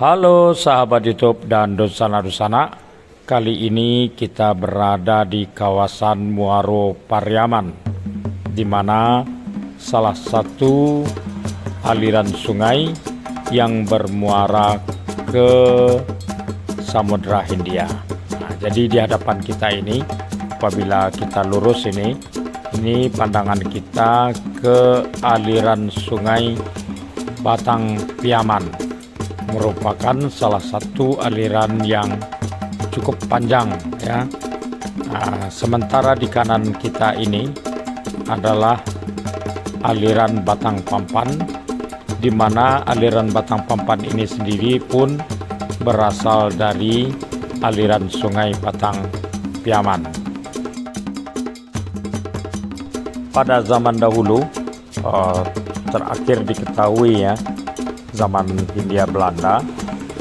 Halo sahabat YouTube dan dosana-dosana. Kali ini kita berada di kawasan Muaro Pariaman, di mana salah satu aliran sungai yang bermuara ke Samudra Hindia. Jadi di hadapan kita ini, apabila kita lurus ini pandangan kita ke aliran sungai Batang Piaman, merupakan salah satu aliran yang cukup panjang ya. Sementara di kanan kita ini adalah aliran Batang Pampan, di mana aliran Batang Pampan ini sendiri pun berasal dari aliran sungai Batang Piaman. Pada zaman dahulu, terakhir diketahui ya, zaman Hindia Belanda,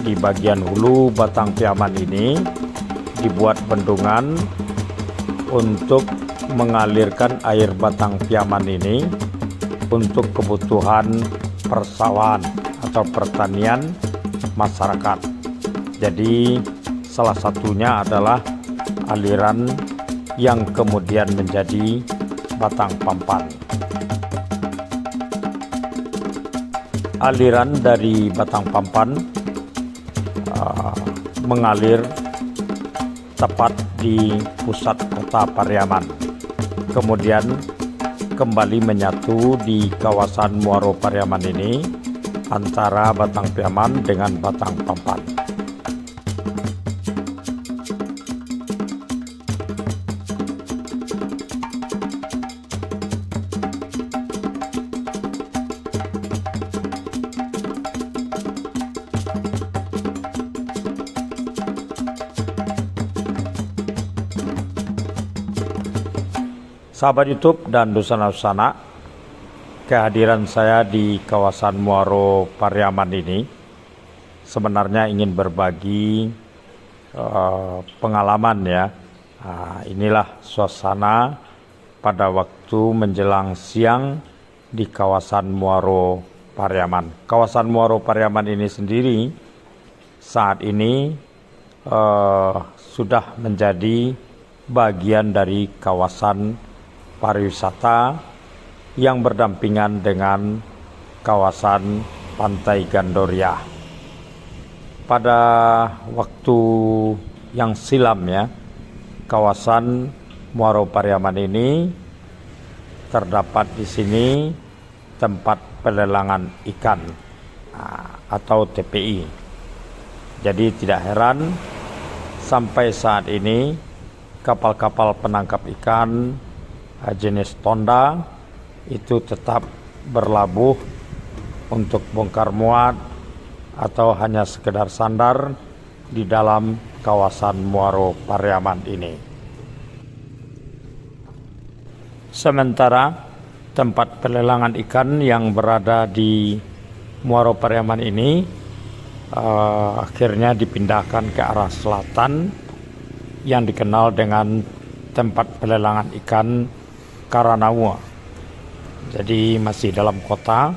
di bagian hulu Batang Piaman ini dibuat bendungan untuk mengalirkan air Batang Piaman ini untuk kebutuhan persawahan atau pertanian masyarakat. Jadi salah satunya adalah aliran yang kemudian menjadi Batang Pampan. Aliran dari Batang Pampan mengalir tepat di pusat kota Pariaman, kemudian kembali menyatu di kawasan Muaro Pariaman ini antara Batang Piaman dengan Batang Pampan. Sahabat YouTube dan dosana-dosana, kehadiran saya di kawasan Muaro Pariaman ini sebenarnya ingin berbagi pengalaman ya. Inilah suasana pada waktu menjelang siang di kawasan Muaro Pariaman. Kawasan Muaro Pariaman ini sendiri saat ini sudah menjadi bagian dari kawasan pariwisata yang berdampingan dengan kawasan Pantai Gandoria. Pada waktu yang silam ya, kawasan Muaro Pariaman ini terdapat di sini tempat pelelangan ikan atau TPI. Jadi tidak heran sampai saat ini kapal-kapal penangkap ikan jenis tonda itu tetap berlabuh untuk bongkar muat atau hanya sekedar sandar di dalam kawasan Muaro Pariaman ini. Sementara tempat pelelangan ikan yang berada di Muaro Pariaman ini akhirnya dipindahkan ke arah selatan yang dikenal dengan tempat pelelangan ikan Karanaua. Jadi masih dalam kota,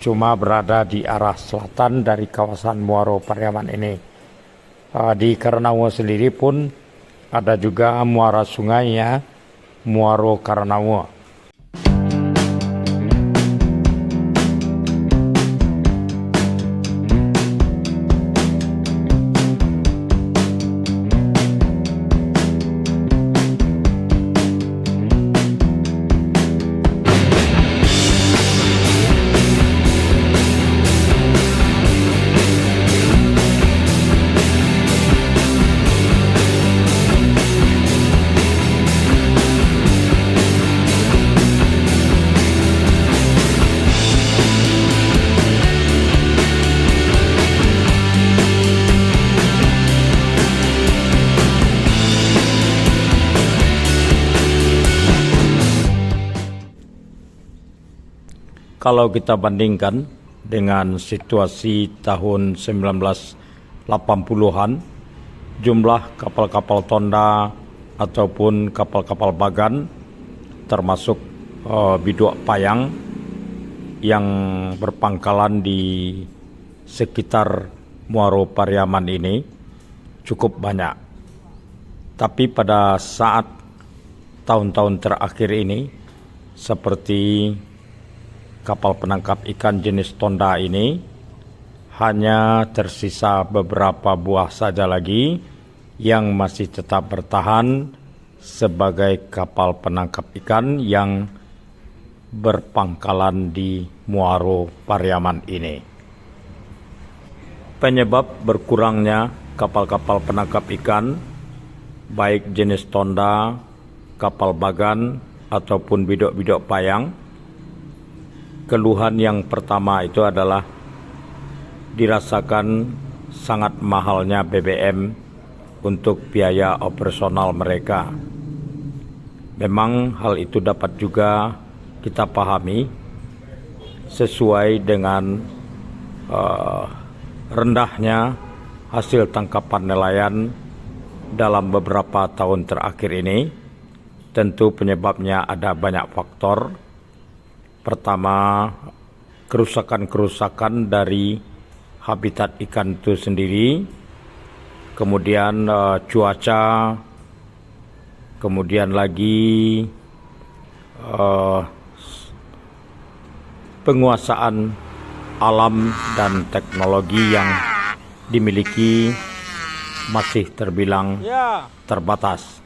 cuma berada di arah selatan dari kawasan Muaro Pariaman ini. Di Karanaua sendiri pun ada juga muara sungai ya, Muaro Karanaua. Kalau kita bandingkan dengan situasi tahun 1980-an, jumlah kapal-kapal tonda ataupun kapal-kapal bagan termasuk biduak payang yang berpangkalan di sekitar Muaro Pariaman ini cukup banyak. Tapi pada saat tahun-tahun terakhir ini, seperti kapal penangkap ikan jenis tonda ini, hanya tersisa beberapa buah saja lagi yang masih tetap bertahan sebagai kapal penangkap ikan yang berpangkalan di Muaro Pariaman ini. Penyebab berkurangnya kapal-kapal penangkap ikan, baik jenis tonda, kapal bagan, ataupun bidok-bidok payang, keluhan yang pertama itu adalah dirasakan sangat mahalnya BBM untuk biaya operasional mereka. Memang hal itu dapat juga kita pahami sesuai dengan rendahnya hasil tangkapan nelayan dalam beberapa tahun terakhir ini. Tentu penyebabnya ada banyak faktor. Pertama, kerusakan-kerusakan dari habitat ikan itu sendiri, kemudian cuaca, kemudian lagi penguasaan alam dan teknologi yang dimiliki masih terbilang terbatas.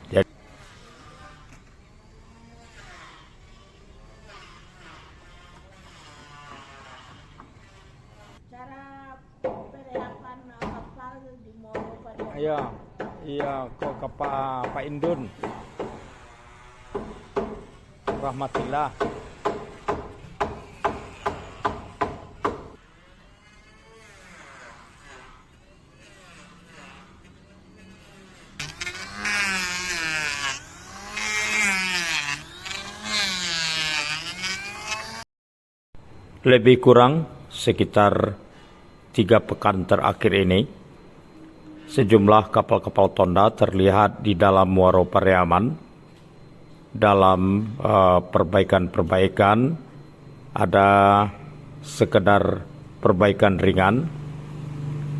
Cara perayaan kapal di Muaro Pariaman. Iya, kok kapal Pak Indun. Rahmatillah. Lebih kurang sekitar 3 pekan terakhir ini, sejumlah kapal-kapal tonda terlihat di dalam Muaro Pariaman dalam perbaikan-perbaikan. Ada sekedar perbaikan ringan,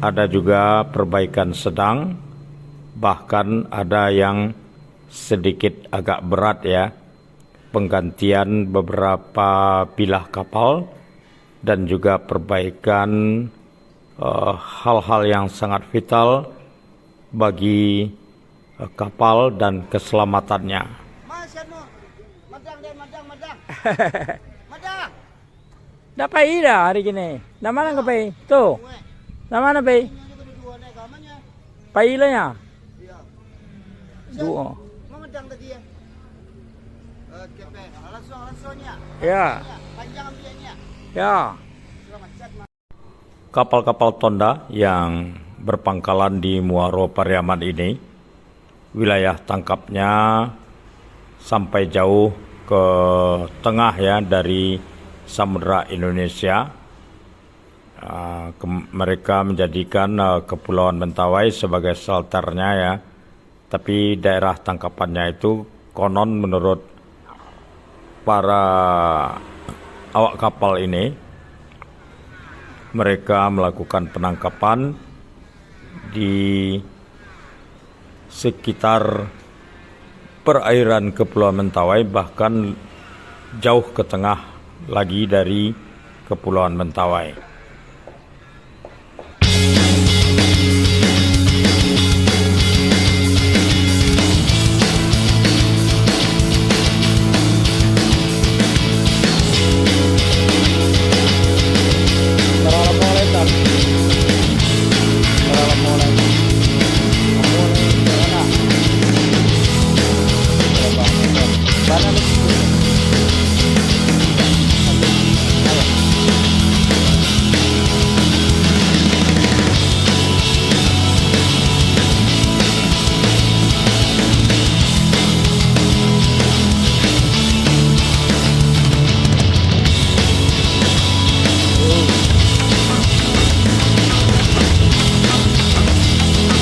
ada juga perbaikan sedang, bahkan ada yang sedikit agak berat ya, penggantian beberapa bilah kapal dan juga perbaikan hal-hal yang sangat vital bagi kapal dan keselamatannya. Dah pai dah hari gini. Dah mana ke pai? Tu. Dah mana pai? Pai lah ya? Dua. Memedang tadi ya. Oke, langsung-langsungnya. Ya. Panjang ambilnya. Ya. Kapal-kapal tonda yang berpangkalan di Muaro Pariaman ini, wilayah tangkapnya sampai jauh ke tengah ya dari Samudra Indonesia. Mereka menjadikan Kepulauan Mentawai sebagai shelternya ya. Tapi daerah tangkapannya itu konon menurut para awak kapal ini, mereka melakukan penangkapan di sekitar perairan Kepulauan Mentawai, bahkan jauh ke tengah lagi dari Kepulauan Mentawai.